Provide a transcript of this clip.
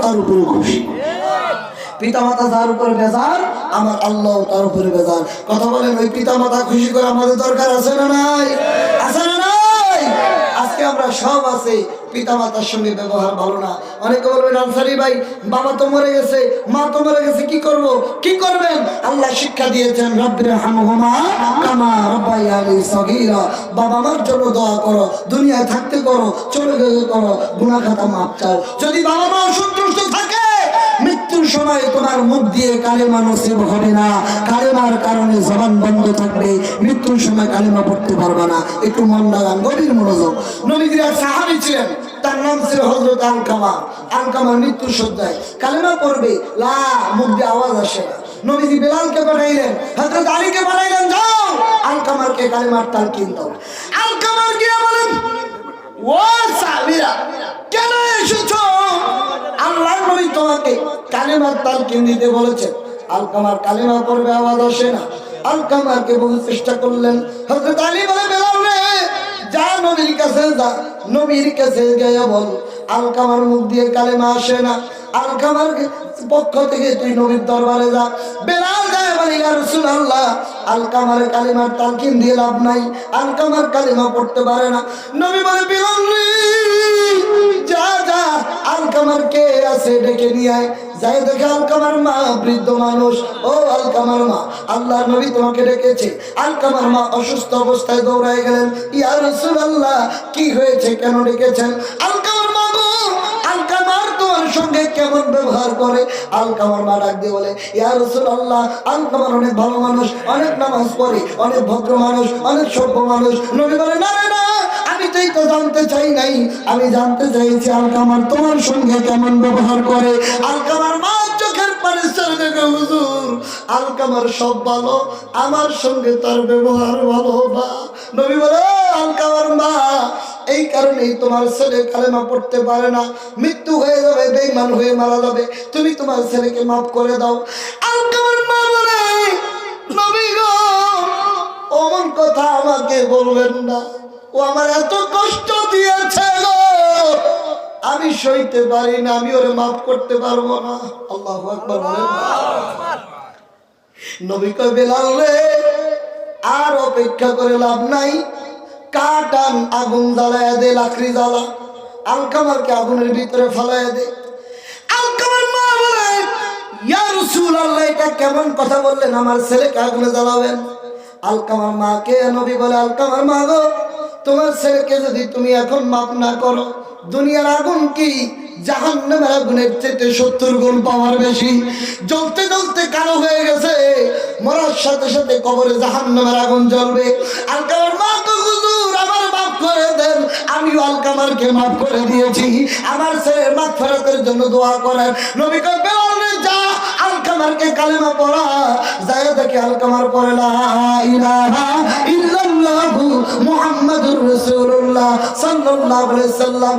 তার উপরে খুশি। পিতামাতা যার উপরে বেজার, আমার আল্লাহ তার উপরে বেজার। কথা বলেন, ওই পিতামাতা খুশি করে আমাদের দরকার আছে না নাই? আছে না নাই? আজকে আমরা সব আছে, পিতামাতার সঙ্গে ব্যবহার ভালো না। অনেকে বলবেন আনসারি ভাই, বাবা তো মরে গেছে, মা তো মরে গেছে, কি করব? কি করবেন? আল্লাহ শিক্ষা দিয়েছেন, রাব্বিরহামহুমা কামা রাব্বায়ানি সগীরা। বাবা মার জন্য দোয়া করো, দুনিয়ায় থাকতে করো, চলে গেলে করো, গুনাহ খাতা মাপ চাও। যদি বাবা মা সন্তুষ্ট থাকে, মৃত্যুর সময় তোমার মুখ দিয়ে কালেমা নসিব হবে না, কালেমার কারণে জবান বন্ধ থাকবে, মৃত্যুর সময় কালেমা পড়তে পারবে না। একটু মন লাগান, গভীর মনোযোগ। নবীজির এক সাহাবী ছিলেন, তার নাম ছিল হযরত আলকামা। আলকামার মৃত্যুর শয্যায় কালেমা পড়বে, লা মুখ দিয়ে আওয়াজ আসে না। নবীজি বেলালকে পাঠাইলেন, হযরত আলীকে পাঠাইলেন, যাও আলকামারকে কালেমার তালকিন দাও। আলকামার গিয়ে বলেন, ও সাহাবীরা, কেন এসেছো? আল্লাহর নবী তোমাকে কালেমার তালকিন দিতে বলেছেন। আলকামার কালেমা পড়বে, আওয়াজ আসে না। আলকামারকে বলতে চেষ্টা করলেন। হযরত আলী বলে, বেলাল রে, যা নবীর কাছে যা, নবীর কাছে গিয়ে বল আলকামার মুখ দিয়ে কালেমা আসে না, আলকামার পক্ষ থেকে তুই নবীর দরবারে যা। বেলাল যায় বলে, ইয়া রাসূলুল্লাহ, আলকামার কালেমার তালকিন দিয়ে লাভ নাই, আলকামার কালেমা পড়তে পারে না। নবী বলে, বেলাল রে, যা যা, আলকামার কে আছে ডেকে নিয়ে আয়। যাই দেখে আলকামার মা বৃদ্ধ মানুষ। ও আলকামার মা, আল্লাহর নবী তোমাকে ডেকেছে। আলকামার মা অসুস্থ অবস্থায় দৌড়ায় গেলেন, ইয়া রাসূলুল্লাহ, কি হয়েছে, কেন ডেকেছেন? আলকামার মা গো, আলকামার তোমার সঙ্গে কেমন ব্যবহার করে? আলকামার মা ডাক দিয়ে বলে, ইয়া রাসূলুল্লাহ, আলকামার অনেক ভালো মানুষ, অনেক নামাজ পড়ে, অনেক ভদ্র মানুষ, অনেক সভ্য মানুষ। নবী বলে, না রে না, আমি তো জানতে চাই নাই, আমি জানতে চাইছি আলকামার তোমার সঙ্গে কেমন ব্যবহার করে। আলকামার মা চোখের পানি ছেড়ে দেখে, হুজুর, আলকামার সব ভালো, আমার সঙ্গে তার ব্যবহার ভালো না। নবী বলে, আলকামার মা, এই কারণেই তোমার ছেলে কালেমা পড়তে পারে না, মৃত্যু হয়ে যাবে, বেঈমান হয়ে মারা যাবে, তুমি তোমার ছেলেকে মাফ করে দাও। আলকামার মা বলে, নবী গো, অমন কথা আমাকে বলবেন না, ও আমার এত কষ্ট দিয়েছে গো, আমি সইতে পারি না, আমি ওরে মাফ করতে পারবো না। আল্লাহু আকবার বলেন। নবী কয়, বেলাল রে, আর অপেক্ষা করে লাভ নাই, কাটান, আগুন জ্বালায় দে, লাকড়ি জ্বালা, আলকামারকে আগুনের ভিতরে ফেলায় দে। আলকামার মা বলে, ইয়া রাসূলুল্লাহ, এটা কেমন কথা বললেন, আমার ছেলেকে আগুনে জ্বালাবেন? আলকামার মাকে নবী বলে, আলকামার মা গো, তোমার ছেলেকে যদি তুমি এখন মাফ না করো, দুনিয়ার আগুন কি জাহান্নামের আগুনের চেয়ে 70 গুণ পাওয়ার বেশি, জ্বলতে জ্বলতে কালো হয়ে গেছে, মরার সাথে সাথে কবরে জাহান্নামের আগুন জ্বলবে। আলকামার মা তো, হুজুর, আমার মাফ করে দেন, আমি আলকামারকে মাফ করে দিয়েছি, আমার ছেলের মাগফিরাতের জন্য দোয়া করেন। নবী কয়, বেলাল রে, যা আলকামারকে কালেমা পড়া। যায় দেখে আলকামার পড়ে, লা ইলাহা ইল্লাল্লাহু মুহাম্মাদুর রাসূলুল্লাহ সাল্লাল্লাহু আলাইহি সাল্লাম।